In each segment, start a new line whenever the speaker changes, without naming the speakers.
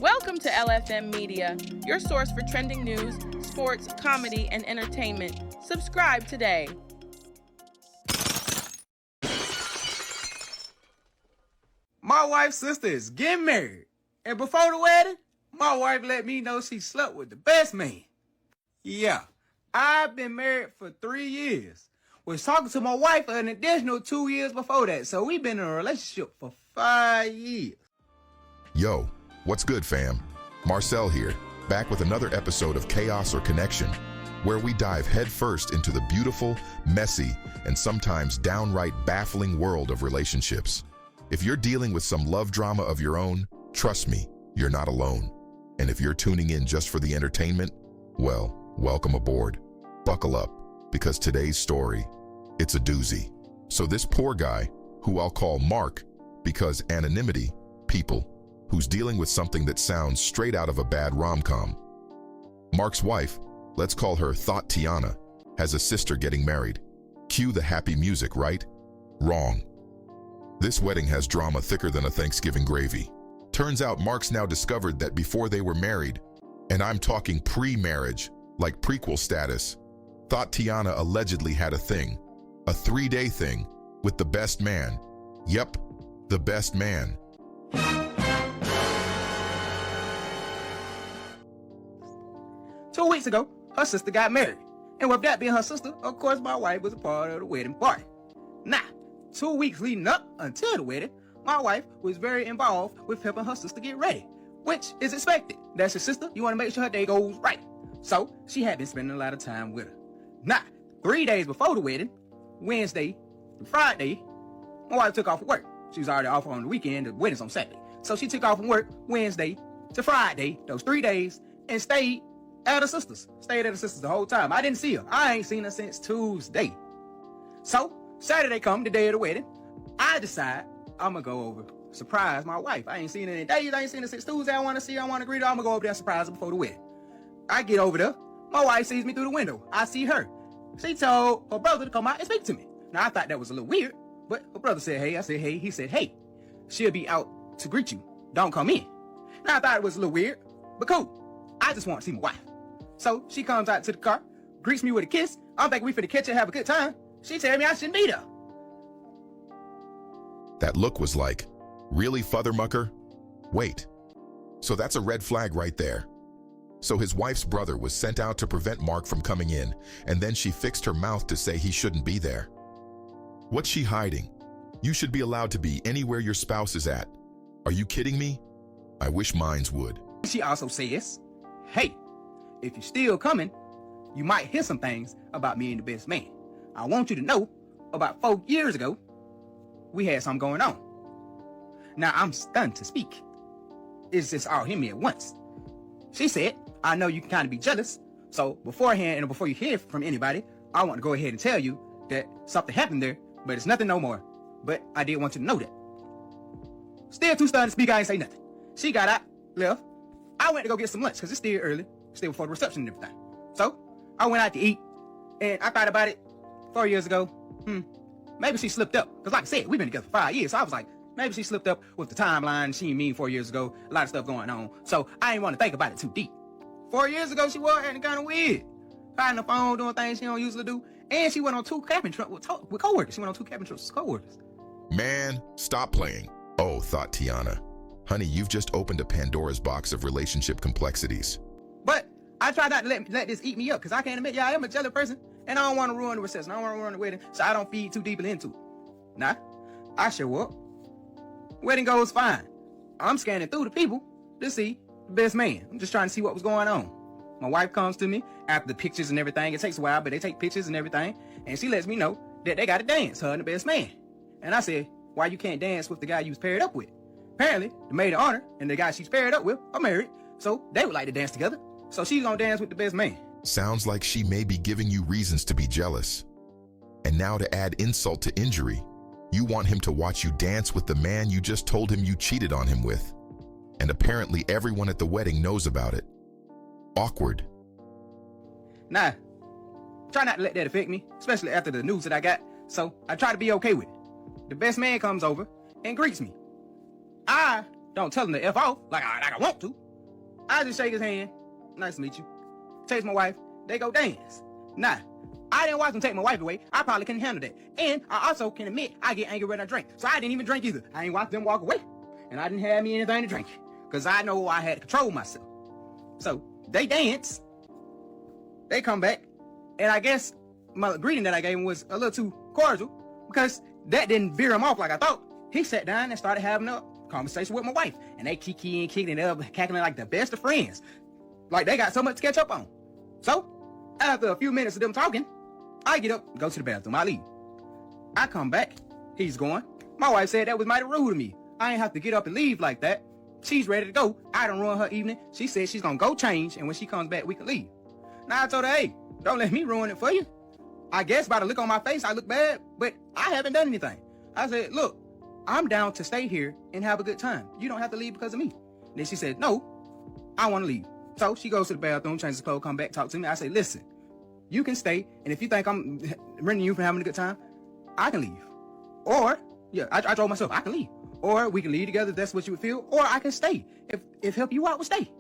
Welcome to LFM Media, your source for trending news, sports, comedy, and entertainment. Subscribe today.
My wife's sister is getting married, and before the wedding, my wife let me know she slept with the best man. Yeah, I've been married for 3 years. Was talking to my wife for an additional 2 years before that, so we've been in a relationship for 5 years.
Yo, what's good, fam? Marcel here, back with another episode of ChaosorConnection, where we dive headfirst into the beautiful, messy, and sometimes downright baffling world of relationships. If you're dealing with some love drama of your own, trust me, you're not alone. And if you're tuning in just for the entertainment, well, welcome aboard. Buckle up, because today's story, it's a doozy. So this poor guy, who I'll call Mark, because anonymity, people, who's dealing with something that sounds straight out of a bad rom-com. Mark's wife, let's call her Thought Tiana, has a sister getting married. Cue the happy music, right? Wrong. This wedding has drama thicker than a Thanksgiving gravy. Turns out Mark's now discovered that before they were married, and I'm talking pre-marriage, like prequel status, Thought Tiana allegedly had a thing, a 3-day thing, with the best man. Yep, the best man.
Two weeks ago, her sister got married. And with that being her sister, of course my wife was a part of the wedding party. Now, 2 weeks leading up until the wedding, my wife was very involved with helping her sister get ready, which is expected. That's your sister, you want to make sure her day goes right. So, she had been spending a lot of time with her. Now, 3 days before the wedding, Wednesday through Friday, my wife took off from work. She was already off on the weekend, the wedding's on Saturday. So she took off from work Wednesday to Friday, those 3 days, and stayed at her sister's. Stayed at her sister's the whole time. I didn't see her. I ain't seen her since Tuesday. So, Saturday come, the day of the wedding, I decide I'm gonna go over, surprise my wife. I ain't seen her in days, I ain't seen her since Tuesday. I wanna see her, I wanna greet her, I'm gonna go over there and surprise her before the wedding. I get over there, my wife sees me through the window. I see her. She told her brother to come out and speak to me. Now I thought that was a little weird, but her brother said hey, I said hey, he said hey, she'll be out to greet you, don't come in. Now I thought it was a little weird, but cool. I just want to see my wife. So she comes out to the car, greets me with a kiss. I'm thinking we finna catch her, have a good time. She tell me I shouldn't be there.
That look was like, really, Futhermucker? Wait. So that's a red flag right there. So his wife's brother was sent out to prevent Mark from coming in, and then she fixed her mouth to say he shouldn't be there. What's she hiding? You should be allowed to be anywhere your spouse is at. Are you kidding me? I wish mines would.
She also says, hey, if you're still coming, you might hear some things about me and the best man. I want you to know, about 4 years ago, we had something going on. Now I'm stunned to speak. It's just all hit me at once. She said, I know you can kind of be jealous, so beforehand and before you hear from anybody, I want to go ahead and tell you that something happened there, but it's nothing no more. But I did want you to know that. Still too stunned to speak, I ain't say nothing. She got out, left. I went to go get some lunch, because it's still early, still before the reception and everything. So, I went out to eat, and I thought about it 4 years ago. Maybe she slipped up, because like I said, we've been together for 5 years, so I was like, maybe she slipped up with the timeline. She and me 4 years ago, a lot of stuff going on, so I didn't want to think about it too deep. 4 years ago, she was acting kind of weird. Hiding the phone, doing things she don't usually do, and she went on 2 camping trips with coworkers. She went on 2 camping trips with coworkers.
Man, stop playing. Oh, Thought Tiana. Honey, you've just opened a Pandora's box of relationship complexities.
But I try not to let this eat me up, because I can't admit, yeah, I am a jealous person, and I don't want to ruin the reception. I don't want to ruin the wedding, so I don't feed too deeply into it. Nah, I show up. Wedding goes fine. I'm scanning through the people to see the best man. I'm just trying to see what was going on. My wife comes to me after the pictures and everything. It takes a while, but they take pictures and everything, and she lets me know that they got to dance, her and the best man. And I said, why you can't dance with the guy you was paired up with? Apparently, the maid of honor and the guy she's paired up with are married, so they would like to dance together. So she's gonna dance with the best man.
Sounds like she may be giving you reasons to be jealous. And now to add insult to injury, you want him to watch you dance with the man you just told him you cheated on him with. And apparently everyone at the wedding knows about it. Awkward.
Nah, try not to let that affect me, especially after the news that I got, so I try to be okay with it. The best man comes over and greets me. I don't tell him to F off like I want to. I just shake his hand. Nice to meet you. Takes my wife. They go dance. Nah, I didn't watch them take my wife away. I probably couldn't handle that. And I also can admit I get angry when I drink. So I didn't even drink either. I ain't watch them walk away. And I didn't have me anything to drink. Because I know I had to control myself. So they dance. They come back. And I guess my greeting that I gave him was a little too cordial. Because that didn't veer him off like I thought. He sat down and started having a conversation with my wife. And they kicking and kicking it up, cackling like the best of friends. Like they got so much to catch up on. So, after a few minutes of them talking, I get up, go to the bathroom, I leave. I come back, he's going. My wife said that was mighty rude of me. I ain't have to get up and leave like that. She's ready to go. I done ruin her evening. She said she's gonna go change, and when she comes back, we can leave. Now I told her, hey, don't let me ruin it for you. I guess by the look on my face, I look bad, but I haven't done anything. I said, look, I'm down to stay here and have a good time. You don't have to leave because of me. Then she said, no, I want to leave. So she goes to the bathroom, changes her clothes, come back, talk to me. I say, listen, you can stay, and if you think I'm renting you for having a good time, I can leave. Or, yeah, I told myself, I can leave. Or we can leave together if that's what you would feel, or I can stay if help you out would stay.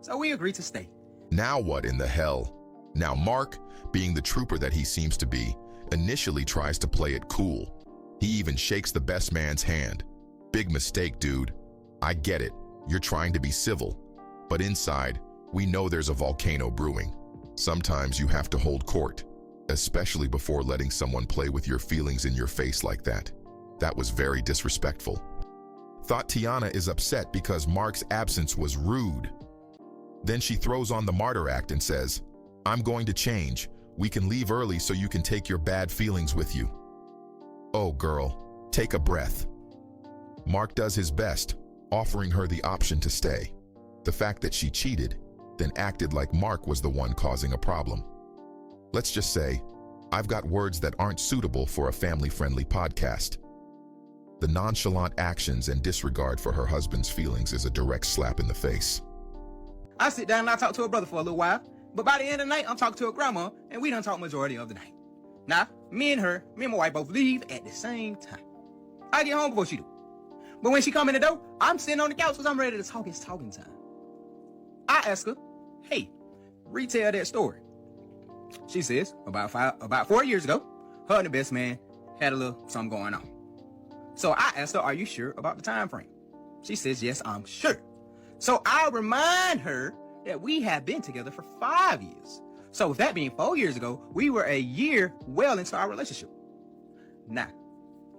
So we agreed to stay.
Now what in the hell? Now Mark, being the trooper that he seems to be, initially tries to play it cool. He even shakes the best man's hand. Big mistake, dude. I get it. You're trying to be civil. But inside, we know there's a volcano brewing. Sometimes you have to hold court, especially before letting someone play with your feelings in your face like that. That was very disrespectful. Thought Tiana is upset because Mark's absence was rude. Then she throws on the martyr act and says, I'm going to change. We can leave early so you can take your bad feelings with you. Oh girl, take a breath. Mark does his best, offering her the option to stay. The fact that she cheated, then acted like Mark was the one causing a problem. Let's just say, I've got words that aren't suitable for a family-friendly podcast. The nonchalant actions and disregard for her husband's feelings is a direct slap in the face.
I sit down and I talk to her brother for a little while, but by the end of the night, I'm talking to her grandma, and we done talk majority of the night. Now, me and my wife both leave at the same time. I get home before she do. But when she come in the door, I'm sitting on the couch because I'm ready to talk. It's talking time. I ask her, hey, retell that story. She says, about 4 years ago, her and the best man had a little something going on. So I asked her, are you sure about the time frame? She says, yes, I'm sure. So I remind her that we have been together for 5 years. So with that being 4 years ago, we were a year well into our relationship. Now,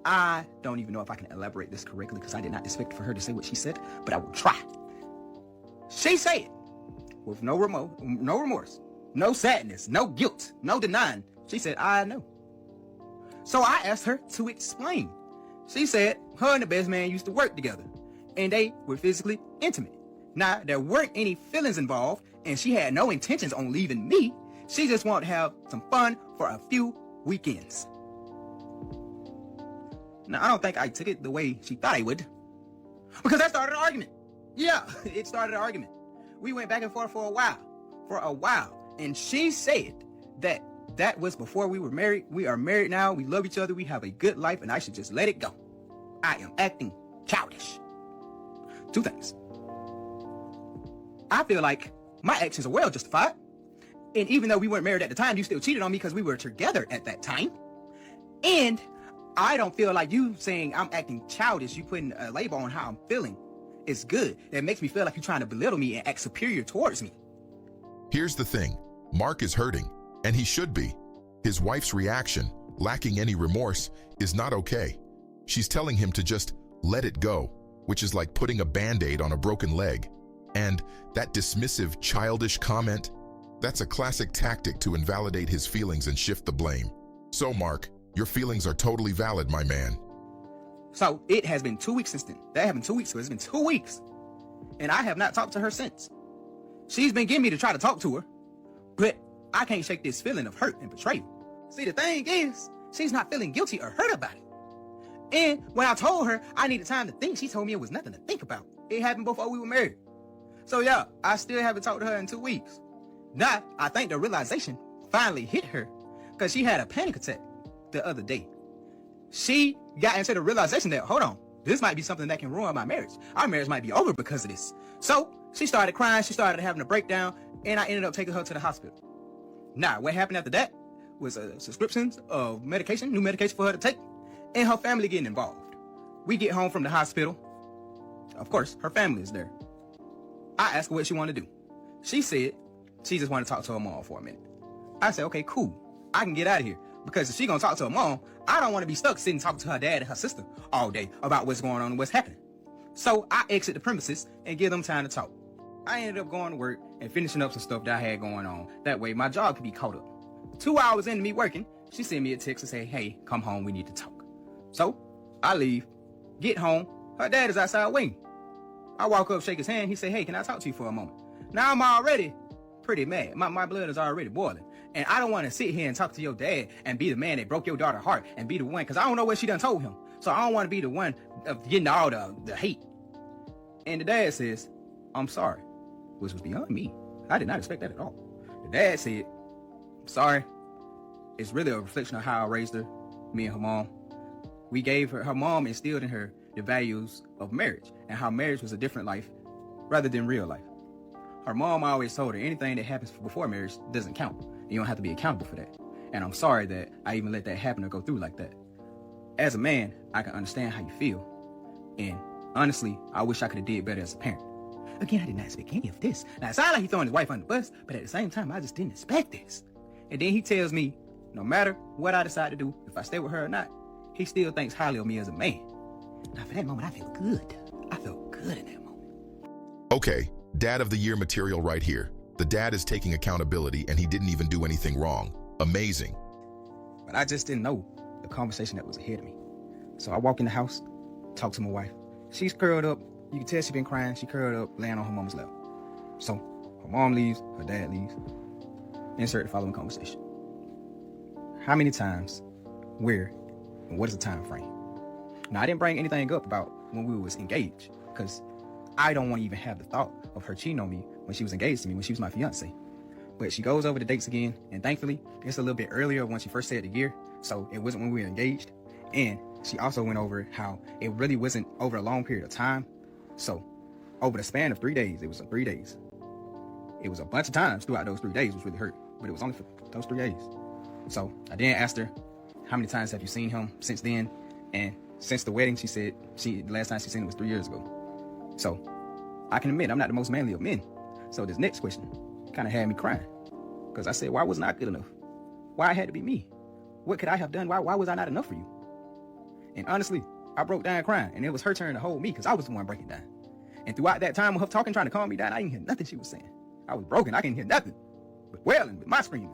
I don't even know if I can elaborate this correctly because I did not expect for her to say what she said, but I will try. She said, with no remorse, no sadness, no guilt, no denying. She said, I know. So I asked her to explain. She said her and the best man used to work together, and they were physically intimate. Now, there weren't any feelings involved, and she had no intentions on leaving me. She just wanted to have some fun for a few weekends. Now, I don't think I took it the way she thought I would, because that started an argument. Yeah, it started an argument. We went back and forth for a while, and she said that was before we were married. We are married now. We love each other. We have a good life, and I should just let it go. I am acting childish. Two things. I feel like my actions are well justified. And even though we weren't married at the time, you still cheated on me because we were together at that time. And I don't feel like you saying I'm acting childish, you putting a label on how I'm feeling, is good. It makes me feel like you're trying to belittle me and act superior towards me.
Here's the thing. Mark is hurting, and he should be. His wife's reaction, lacking any remorse, is not okay. She's telling him to just let it go, which is like putting a Band-Aid on a broken leg. And that dismissive, childish comment, that's a classic tactic to invalidate his feelings and shift the blame. So, Mark, your feelings are totally valid, my man.
So, it has been 2 weeks since then. That happened 2 weeks ago. It's been 2 weeks. And I have not talked to her since. She's been getting me to try to talk to her, but I can't shake this feeling of hurt and betrayal. See, the thing is, she's not feeling guilty or hurt about it. And when I told her I needed time to think, she told me it was nothing to think about. It happened before we were married. So yeah, I still haven't talked to her in 2 weeks. Now, I think the realization finally hit her because she had a panic attack the other day. She got into the realization that, hold on, this might be something that can ruin my marriage. Our marriage might be over because of this. So She started crying, she started having a breakdown, and I ended up taking her to the hospital. Now, what happened after that was subscriptions of medication, new medication for her to take, and her family getting involved. We get home from the hospital. Of course, her family is there. I asked her what she wanted to do. She said she just wanted to talk to her mom for a minute. I said, okay, cool. I can get out of here. Because if she gonna talk to her mom, I don't want to be stuck sitting talking to her dad and her sister all day about what's going on and what's happening. So I exit the premises and give them time to talk. I ended up going to work and finishing up some stuff that I had going on. That way my job could be caught up. 2 hours into me working, she sent me a text and say, hey, come home, we need to talk. So I leave, get home, her dad is outside waiting. I walk up, shake his hand, he say, hey, can I talk to you for a moment? Now I'm already pretty mad. My blood is already boiling. And I don't want to sit here and talk to your dad and be the man that broke your daughter's heart and be the one, because I don't know what she done told him. So I don't want to be the one of getting all the hate. And the dad says, I'm sorry, which was beyond me. I did not expect that at all. The dad said, I'm sorry. It's really a reflection of how I raised her, me and her mom. We gave her mom instilled in her the values of marriage and how marriage was a different life rather than real life. Her mom always told her anything that happens before marriage doesn't count. You don't have to be accountable for that. And I'm sorry that I even let that happen or go through like that. As a man, I can understand how you feel. And honestly, I wish I could have did better as a parent. Again, I did not expect any of this. Now, it sounds like he's throwing his wife under the bus, but at the same time, I just didn't expect this. And then he tells me, no matter what I decide to do, if I stay with her or not, he still thinks highly of me as a man. Now, for that moment, I felt good. I felt good in that moment.
Okay, Dad of the Year material right here. The dad is taking accountability and he didn't even do anything wrong. Amazing.
But I just didn't know the conversation that was ahead of me. So I walk in the house, talk to my wife. She's curled up. You can tell she's been crying. She curled up, laying on her mom's lap. So her mom leaves, her dad leaves. Insert the following conversation. How many times, where, and what is the time frame? Now, I didn't bring anything up about when we was engaged, because I don't want to even have the thought of her cheating on me when she was engaged to me, when she was my fiance. But she goes over the dates again, and thankfully, it's a little bit earlier when she first said the year, so it wasn't when we were engaged. And she also went over how it really wasn't over a long period of time. So over the span of 3 days, it was 3 days. It was a bunch of times throughout those 3 days, which really hurt, but it was only for those 3 days. So I then asked her, how many times have you seen him since then? And since the wedding, she said the last time she seen him was 3 years ago. So I can admit I'm not the most manly of men. So this next question kind of had me crying, because I said, why wasn't I good enough? Why it had to be me? What could I have done? Why was I not enough for you? And honestly, I broke down crying, and it was her turn to hold me, because I was the one breaking down. And throughout that time of her talking, trying to calm me down, I didn't hear nothing she was saying. I was broken. I couldn't hear nothing but wailing, with my screaming.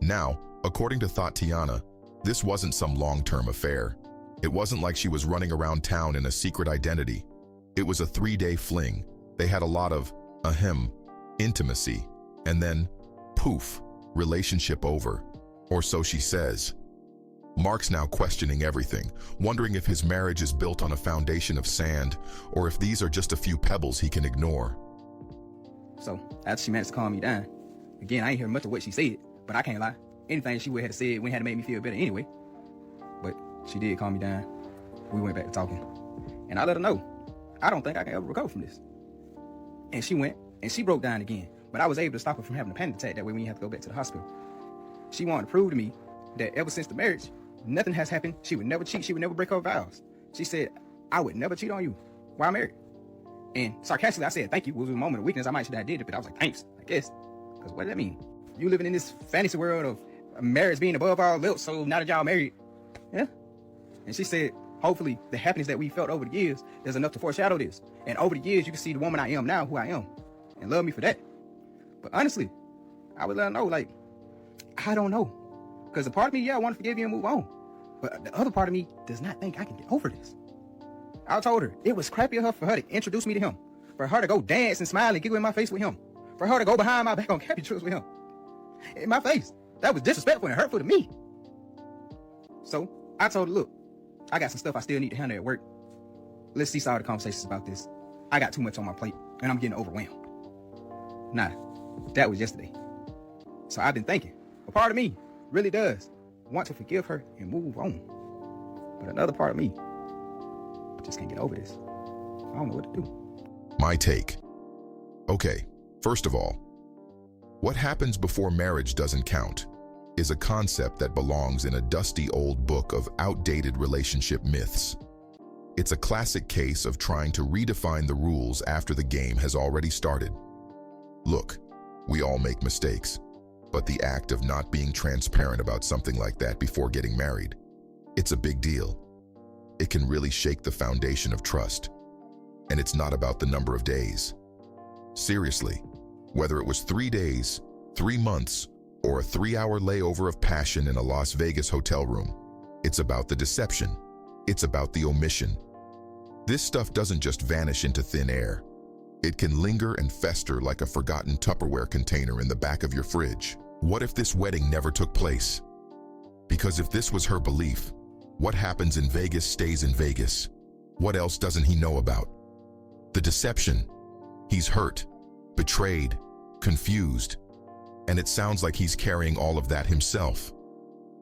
Now, according to Tatiana, this wasn't some long-term affair. It wasn't like she was running around town in a secret identity. It was a 3-day fling. They had a lot of, intimacy. And then, poof, relationship over. Or so she says. Mark's now questioning everything, wondering if his marriage is built on a foundation of sand, or if these are just a few pebbles he can ignore.
So, after she managed to calm me down, again, I ain't hear much of what she said, but I can't lie. Anything she would have said wouldn't have made me feel better anyway. But she did calm me down. We went back to talking. And I let her know, I don't think I can ever recover from this. And she went, and she broke down again. But I was able to stop her from having a panic attack. That way we didn't have to go back to the hospital. She wanted to prove to me that ever since the marriage, nothing has happened. She would never cheat. She would never break her vows. She said, I would never cheat on you while I'm married. And sarcastically, I said, thank you. It was a moment of weakness. I might should have did it, but I was like, thanks, I guess. Because what does that mean? You living in this fantasy world of marriage being above all else, so now that y'all married. Yeah. And she said, hopefully the happiness that we felt over the years, there's enough to foreshadow this. And over the years, you can see the woman I am now, who I am, and love me for that. But honestly, I would let her know, like, I don't know. Because a part of me, I want to forgive you and move on. But the other part of me does not think I can get over this. I told her it was crappy of her for her to introduce me to him. For her to go dance and smile and giggle in my face with him. For her to go behind my back on camping trips with him. In my face. That was disrespectful and hurtful to me. So I told her, look, I got some stuff I still need to handle at work. Let's cease all the conversations about this. I got too much on my plate and I'm getting overwhelmed. Nah, that was yesterday. So I've been thinking, a part of me really does want to forgive her and move on. But another part of me just can't get over this. I don't know what to do.
My take. Okay, first of all, what happens before marriage doesn't count is a concept that belongs in a dusty old book of outdated relationship myths. It's a classic case of trying to redefine the rules after the game has already started. Look, we all make mistakes, but the act of not being transparent about something like that before getting married, it's a big deal. It can really shake the foundation of trust. And it's not about the number of days. Seriously, whether it was 3 days, 3 months, or a 3-hour layover of passion in a Las Vegas hotel room, it's about the deception. It's about the omission. This stuff doesn't just vanish into thin air. It can linger and fester like a forgotten Tupperware container in the back of your fridge. What if this wedding never took place? Because if this was her belief, what happens in Vegas stays in Vegas. What else doesn't he know about? The deception. He's hurt, betrayed, confused, and it sounds like he's carrying all of that himself.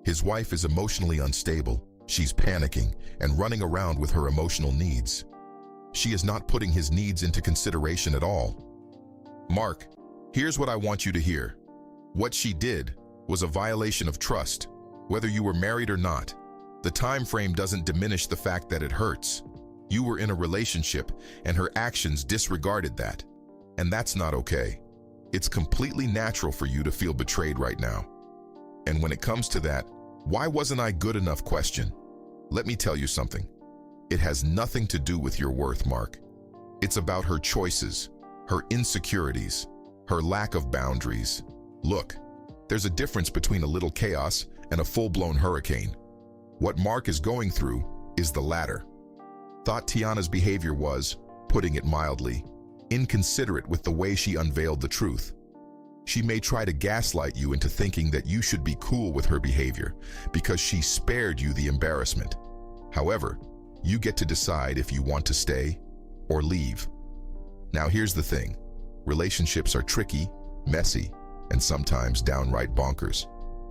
His wife is emotionally unstable. She's panicking and running around with her emotional needs. She is not putting his needs into consideration at all. Mark, here's what I want you to hear. What she did was a violation of trust, whether you were married or not. The time frame doesn't diminish the fact that it hurts. You were in a relationship, and her actions disregarded that. And that's not okay. It's completely natural for you to feel betrayed right now. And when it comes to that, why wasn't I good enough question? Let me tell you something. It has nothing to do with your worth, Mark. It's about her choices, her insecurities, her lack of boundaries. Look, there's a difference between a little chaos and a full-blown hurricane. What Mark is going through is the latter. Thought Tiana's behavior was, putting it mildly, inconsiderate with the way she unveiled the truth. She may try to gaslight you into thinking that you should be cool with her behavior because she spared you the embarrassment. However, you get to decide if you want to stay or leave. Now here's the thing. Relationships are tricky, messy, and sometimes downright bonkers.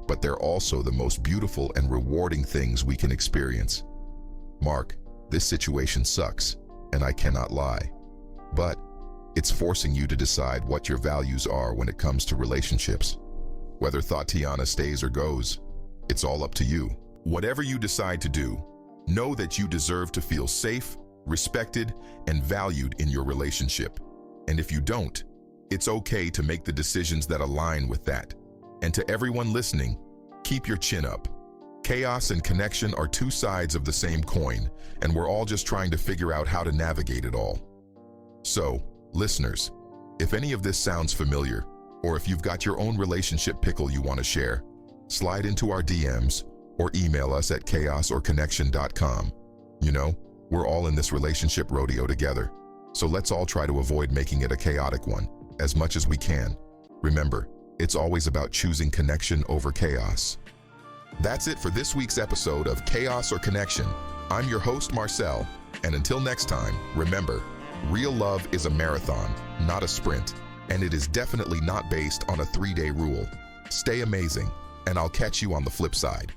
But they're also the most beautiful and rewarding things we can experience. Mark, this situation sucks, and I cannot lie. But it's forcing you to decide what your values are when it comes to relationships. Whether Tatiana stays or goes, it's all up to you. Whatever you decide to do, know that you deserve to feel safe, respected, and valued in your relationship. And if you don't, it's okay to make the decisions that align with that. And to everyone listening, keep your chin up. Chaos and connection are two sides of the same coin, and we're all just trying to figure out how to navigate it all. So, listeners, if any of this sounds familiar, or if you've got your own relationship pickle you want to share, slide into our DMs or email us at ChaosorConnection.com. You know, we're all in this relationship rodeo together, so let's all try to avoid making it a chaotic one as much as we can. Remember, it's always about choosing connection over chaos. That's it for this week's episode of Chaos or Connection. I'm your host, Marcel, and until next time, remember, real love is a marathon, not a sprint, and it is definitely not based on a 3-day rule. Stay amazing, and I'll catch you on the flip side.